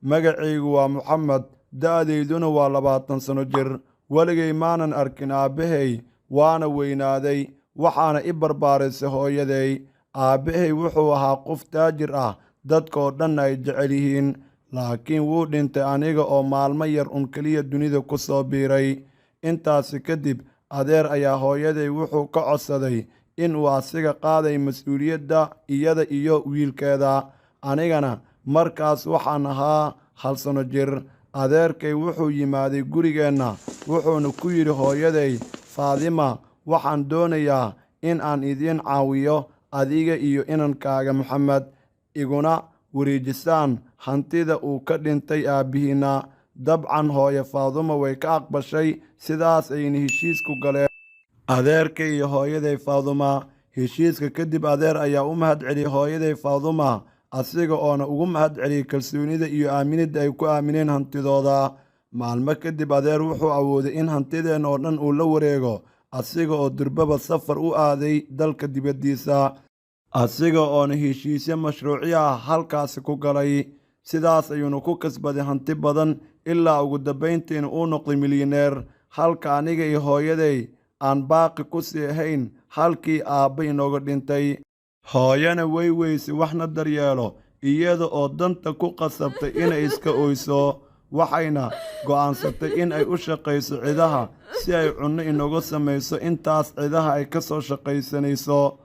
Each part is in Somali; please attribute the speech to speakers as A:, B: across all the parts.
A: magacaygu waa Muxamed, da'dayduna waa 20 sano jir. Waligay maanan arkin aabbahay, waana weynaaday, waxaana i barbaarisay hooyaday. Aabbahay wuxuu ahaa qof taajir ah, dadkoo dhan ay jecel yihiin, laakiin wuu dhintay aniga oo maalmo yar keliya dunida ku soo biiray. Intaasi kadib, adeer ayaa hooyaday wuxuu ka codsaday in uu asiga qaaday mas'uuliyadda iyada iyo wiilkeeda. Anigana markaas waxaan ahaa 1 sano jir. Adeerkay wuxuu yimaaday gurigeenna, wuxuuna ku yidhi hooyaday, Faadima, waxaan doonayaa in aan idin caawiyo adiga iyo inankaaga Maxamed, iguna wareejisaan hantida uu ka dhintay aabbihiinna. Dabcan hooyo Faaduma way ka aqbashay, sidaas ayayna heshiis ku galeen adeerkay iyo hooyaday Faaduma. Heshiiska kadib, adeer ayaa u mahadceliyey hooyaday Faaduma, asiga oona ugu mahadceliyey kalsoonida iyo aaminidda ay ku aamineen hantidooda. Maalmo kadib, adeer wuxuu awooday in hantideenna oo dhan uu la wareego, asiga oo durbaba safar u aaday dalka dibaddiisa, asiga oona heshiisyo mashruucyo ah halkaasi ku galay. Sidaas ayuuna ku kasbaday hanti badan ilaa ugu dambayntiina uu noqday milyaneer, halka aniga iyo hooyaday aan baaqi ku sii ahayn halkii aabba inooga dhintay. Hooyana way weysay waxna daryeelo, iyada oo danta ku qasabtay inay iska oyso, waxayna go'aansatay in ay u shaqayso cidaha si ay cunno inooga samayso intaas cidaha ay ka soo shaqaysanayso.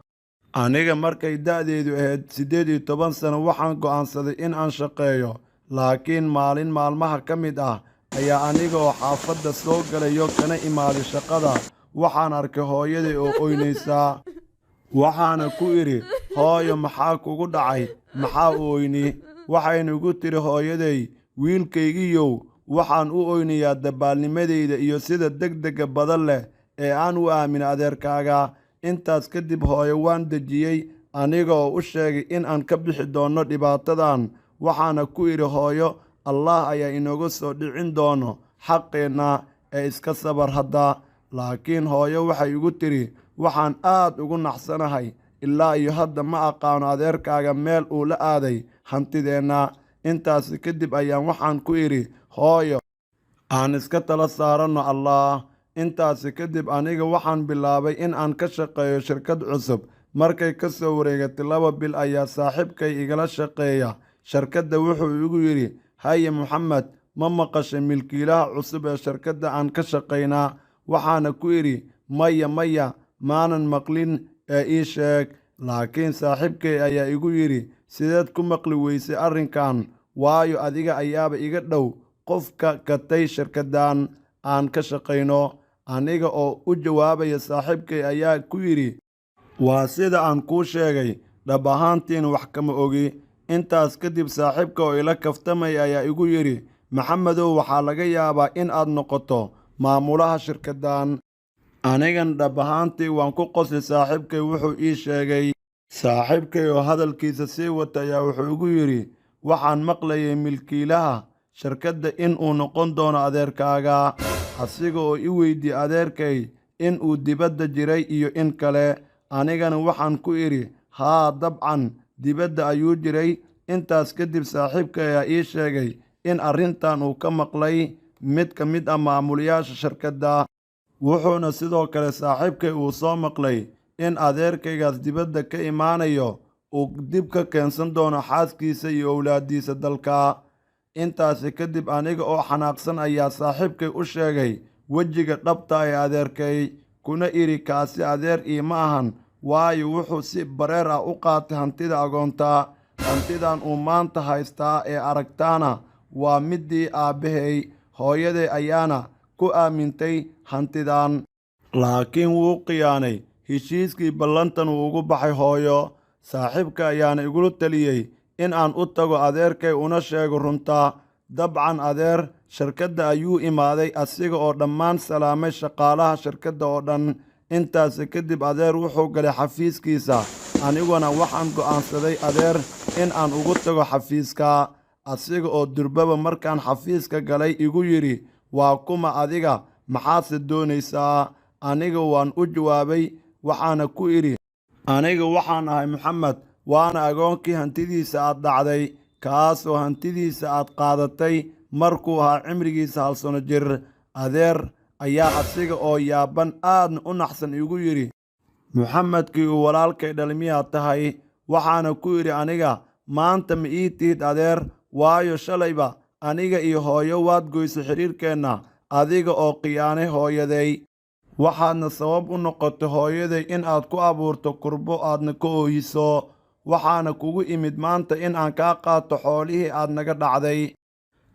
A: Aniga markay da'deedu ahayd 18 sano, waxaan go'aansaday in aan shaqeeyo, laakiin maalin maalmaha ka mid ah ayaa aniga oo xaafadda soo galayo kana imaaday shaqada, waxaan arkay hooyaday oo oynaysa. Waxaana ku idhi, hooyo, maxaa kugu dhacay? Maxaa u oyni? Waxayna igu tiri hooyaday, wiilkaygiiyow, waxaan u oynayaa dabaalnimadayda iyo sida degdega badan leh ee aan u aaminay adeerkaaga. Intaas kadib, hooyo waan dejiyey, aniga oo u sheegay in aan ka bixi doono dhibaatadan. Waxaana ku idhi, hooyo, Allah ayaa inooga soo dhicin doono xaqeenna ee iska sabar hadda. Laakiin hooyo waxay igu tiri, waxaan aad ugu naxsanahay, ilaa iyo hadda ma aqaano adeerkaaga meel uu la aaday hantideenna. Intaasi kadib ayaan waxaan ku idhi, hooyo, aan iska tala saaranno Allah. Intaasi kadib, aniga waxaan bilaabay in aan ka shaqeeyo shirkad cusub. Markay ka soo wareegatay 2 bil ayaa saaxiibkay igala shaqeeya shirkadda wuxuu igu yidhi, haye Maxamed, ma maqashay milkiilaha cusub ee shirkadda aan ka shaqaynaa? Waxaana ku idhi, maya, maanan maqlin, ee ii sheeg. Laakiin saaxiibkay ayaa igu yidhi, sideed ku maqli weysay arrinkan? Waayo adiga ayaaba iga dhow qofka gatay shirkaddan aan ka shaqayno. Aniga oo u jawaabaya saaxiibkay ayaa ku yidhi, waa sida aan kuu sheegay, dhab ahaantiina wax kama ogi. Intaas kadib, saaxiibka oo ila kaftamay ayaa igu yidhi, Maxamedow, waxaa laga yaabaa in aad noqoto maamulaha shirkaddan. Anigan dhab ahaantii waan ku qosli. Saaxiibkay wuxuu ii sheegay. Saaxiibkay oo hadalkiisa sii wata ayaa wuxuu igu yidhi, waxaan maqlayay milkiilaha shirkadda in uu noqon doono adeerkaaga, asiga oo i weydiiyey adeerkay in uu dibadda jiray iyo in kale. Anigana waxaan ku idhi, haa, dabcan dibadda ayuu jiray. Intaas kadib, saaxiibkay ayaa ii sheegay in arrintan uu ka maqlay mid ka mid ah maamulayaasha shirkadda. Wuxuuna sidoo kale saaxiibkay uu soo maqlay in adeerkaygaas dibadda ka imaanayo uu dib ka keensan doono xaaskiisa iyo owlaaddiisa dalka. Intaasi kadib, aniga oo xanaaqsan ayaa saaxiibkay u sheegay wejiga dhabta ee adeerkay, kuna idhi, kaasi adeer iima ahan, waayo wuxuu si bareer ah u qaatay hantida agoonta. Hantidan uu maanta haystaa ee aragtaana waa middii aabbahay, hooyaday ayaana ku aamintay hantidan. Laakiin wuu khiyaanay heshiiskii ballantan uu ugu baxay hooyo. Saaxiibka ayaana igula taliyey in aan u tago adeerkay una sheego runta. Dabcan adeer shirkadda ayuu imaaday, asiga oo dhammaan salaamay shaqaalaha shirkadda oo dhan. Intaasi kadib, adeer wuxuu galay xafiiskiisa, aniguna waxaan go'aansaday adeer in aan ugu tago xafiiska, asiga oo durbaba markaan xafiiska galay igu yidhi, waa kuma adiga, maxaase doonaysaa? Aniga waan u jawaabay, waxaana ku idhi, aniga waxaan ahay Maxamed, waana agoonkii hantidiisa aad dhacday. kaasoo hantidiisa aad qaadatay markuu ahaa cimrigiisa 1 sano jir. Adeer ayaa asiga oo yaaban aadna u naxsan igu yidhi, Muxamedkii uu walaalkay dhalay miyaad tahay? Waxaana ku idhi aniga, maanta ma ii tihid adeer, waayo shalayba aniga iyo hooyo waad goysay xidhiirkeenna adiga oo khiyaanay hooyaday. Waxaadna sabab u noqotay hooyaday in aad ku abuurto kurbo aadna ka oohiso. Waxaana kugu imid maanta in aan kaa qaato xoolihii aad naga dhacday.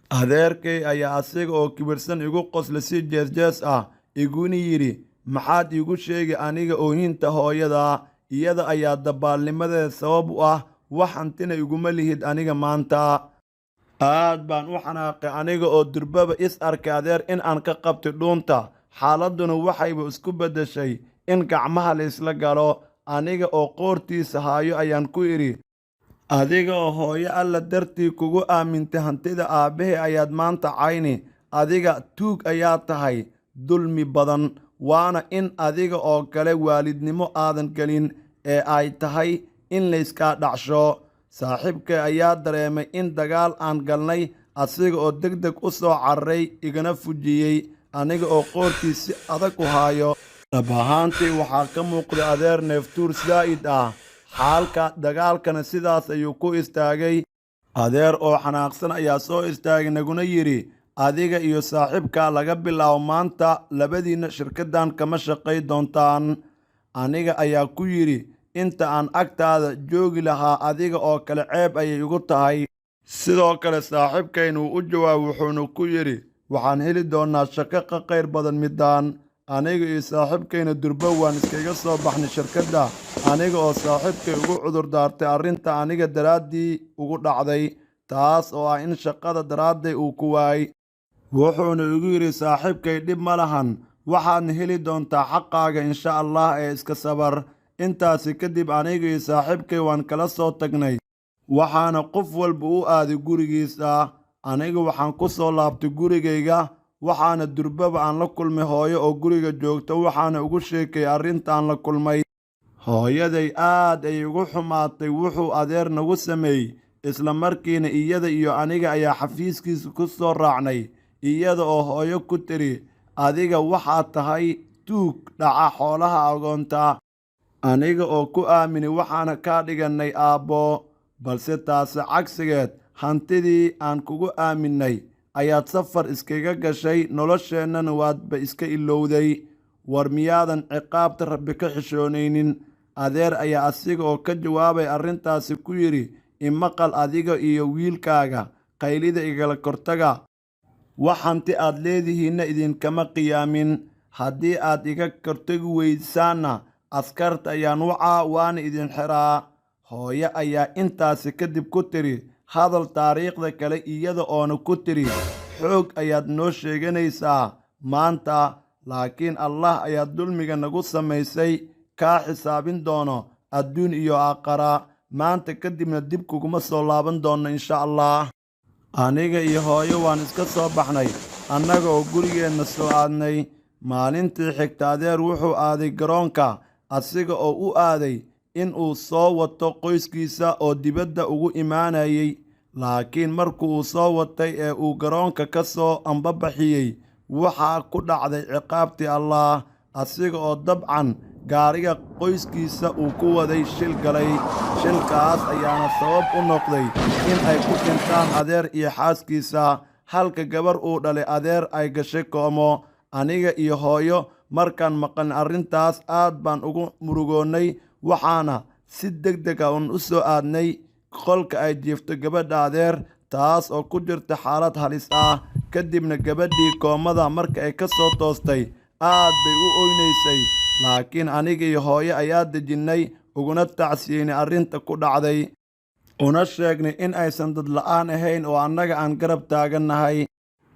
A: Adeerkay ayaa asiga oo kibirsan igu qoslay si jees-jees ah, iguna yidhi, maxaad iigu sheegi aniga oohinta hooyada? Iyada ayaa dabaalnimadeeda sabab u ah, wax hantina iguma lihid aniga maanta. Aad baan u xanaaqay aniga oo durbaba is arkay adeer in aan ka qabtay dhuunta. Xaaladduna waxayba isku beddeshay in gacmaha la isla galo. Aniga oo qoortiisa haayo ayaan ku idhi, adiga oo hooyo alla dartii kugu aamintay hantida aabbahay ayaad maanta cayni. Adiga tuug ayaa tahay dulmi badan, waana in adiga oo kale waalidnimo aadan gelin ee ay tahay in layskaa dhacsho. Saaxiibkay ayaa dareemay in dagaal aan galnay, asiga oo degdeg u soo cararay igana fujiyey aniga oo qoortiis si adag u haayo. Dhab ahaantii waxaa ka muuqday adeer neeftuur zaa'id ah. Xaalka dagaalkana sidaas ayuu ku istaagay. Adeer oo xanaaqsan ayaa soo istaagay naguna yidhi, adiga iyo saaxiibka laga bilaabo maanta labadiinna shirkaddan kama shaqay doontaan. Aniga ayaa ku yidhi, inta aan agtaada joogi lahaa adiga oo kale ceeb ayay igu tahay. Sidoo kale saaxiibkayna wuu u jawaabay wuxuuna ku yidhi, waxaan heli doonaa shaqo ka khayr badan midaan. Aniga iyo saaxiibkayna durba waan iskaga soo baxnay shirkadda, aniga oo saaxiibkay ugu cudur daartay arrinta aniga daraaddii ugu dhacday, taas oo ah in shaqada daraadday uu ku waayay. Wuxuuna igu yidhi, saaxiibkay dhib ma lahan, waxaadna heli doontaa xaqaaga insha Allah ee iska sabar. Intaasi kadib aniga iyo saaxiibkay waan kala soo tagnay, waxaana qof walba u aaday gurigiisa. Aniga waxaan ku soo laabtay gurigayga, waxaana durbaba aan la kulmay hooyo oo guriga joogta. Waxaana ugu sheekay arrintaan la kulmay. Hooyaday aad ayay ugu xumaatay wuxuu adeer nagu sameeyey. Isla markiina iyada iyo aniga ayaa xafiiskiisa ku soo raacnay, iyada oo hooyo ku tiri, adiga waxaad tahay tuug dhaca xoolaha agoonta. Aniga oo ku aaminay waxaana kaa dhigannay aabbo, balse taasi cagsigeed, hantidii aan kugu aaminay ayaad safar iskaga gashay, nolosheennana waadba iska ilowday. War miyaadan ciqaabta Rabbi ka xishoonaynin? Adeer ayaa asiga oo ka jawaabay arrintaasi ku yidhi, imaqal adiga iyo wiilkaaga, qaylida igala kortaga. Wax hanti aad leedihiinna idinkama qiyaamin. Haddii aad iga kortagi weysaanna, askarta ayaan wacaa waana idin xiraa. Hooyo ayaa intaasi kadib ku tiri hadal taariikhda kale, iyada oona ku tiri, xoog ayaad noo sheeganaysaa maanta, laakiin Allah ayaa dulmiga nagu samaysay kaa xisaabin doono adduun iyo aakhara. Maanta kadibna dib kuguma soo laaban doono insha Allah. Aniga iyo hooyo waan iska soo baxnay, annaga oo gurigeenna soo aadnay. Maalintii xigta adeer wuxuu aaday garoonka, asiga oo u aaday in uu soo wato qoyskiisa oo dibadda ugu imaanayay. Laakiin markii uu soo watay ee uu garoonka ka soo ambabaxiyey, waxaa ku dhacday ciqaabtii Allah. Asiga oo dabcan gaariga qoyskiisa uu ku waday shil galay. Shilkaas ayaana sabab u noqday in ay ku dhintaan adeer iyo xaaskiisa, halka gabar uu dhalay adeer ay gashay koomo. Aniga iyo hooyo markaan maqan arrintaas aad baan ugu murugoonnay, waxaana si degdeg ah u soo aadnay qolka ay jiifto gabadha adeer, taas oo ku jirta xaalad halis ah. Kadibna gabadhii koomada marka ay ka soo toostay aad bay u oynaysay, laakiin aniga iyo hooyo ayaa dejinnay, uguna tacsiyeynay arrinta ku dhacday, una sheegnay in aysan dad la'aan ahayn oo annaga aan garab taagannahay.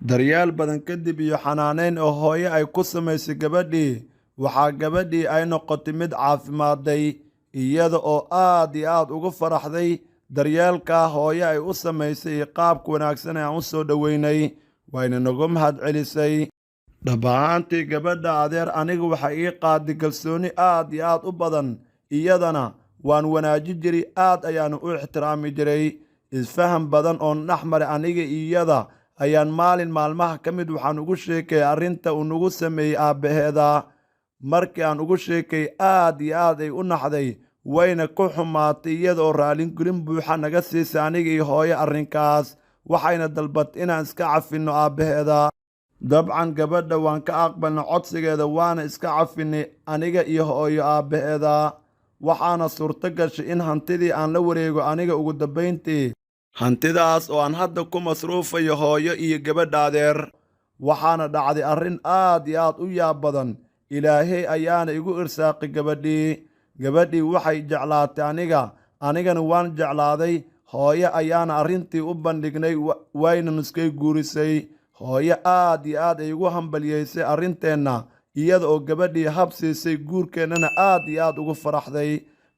A: Daryeel badan kadib iyo xanaaneyn oo hooyo ay ku samaysay gabadhii, waxaa gabadhii ay noqotay mid caafimaaday, iyada oo aad iyo aad ugu faraxday daryeelkaa hooyo ay u samaysay iyo qaabka wanaagsan ee aan u soo dhoweynay, wayna nagu mahadcelisay. Dhab ahaantii gabadha adeer aniga waxay ii qaaday kalsooni aad iyo aad u badan, iyadana waan wanaaji jiray, aad ayaanu u ixtiraami jiray. isfaham badan oo dhex maray aniga iyada ayaan maalin maalmaha ka mid waxaan ugu sheekayay arrinta uu nagu sameeyey aabbaheeda. markii aan ugu sheekay aad iyo aad ay u naxday, wayna ku xumaatay iyada oo raalliggelin buuxa naga siisay aniga iyo hooyo arrinkaas, waxayna dalbatay inaan iska cafinno aabbaheeda. dabcan gabadha waan ka aqbalnay codsigeeda, waana iska cafinay aniga iyo hooyo aabbaheeda. waxaana suurto gashay in hantidii aan la wareego aniga ugu dambayntii, hantidaas oo aan hadda ku masruufayo hooyo iyo gabadha adeer. waxaana dhacday arrin aad iyo aad u yaab badan. ilaahay ayaana igu irsaaqay gabadhii waxay jeclaatay anigana waan jeclaaday. hooyo ayaana arrintii u bandhignay, wayna nuskay guurisay. hooyo aad iyo aad ay igu hambalyeysay arrinteenna, iyada oo gabadhii hab siisay guurkeennana aad iyo aad ugu faraxday.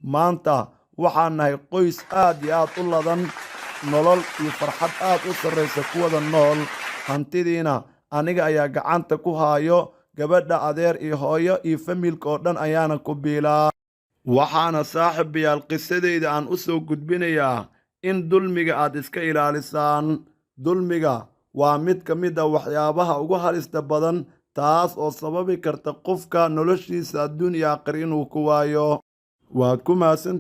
A: maanta waxaan nahay qoys aad iyo aad u ladan, nolol iyo farxad aad u sarraysa ku wada nool. hantidiina aniga ayaa gacanta ku haayo, gabadha adeer iyo hooyo iyo familka oo dhan ayaana ku biilaa. waxaana saaxiibayaal qisadayda aan u soo gudbinayaa in dulmiga aad iska ilaalisaan. dulmiga waa mid ka mid ah waxyaabaha ugu halista badan, taas oo sababi karta qofka noloshiisa adduun iyo aakhir inuu ku waayo. waad ku mahadsantihiin.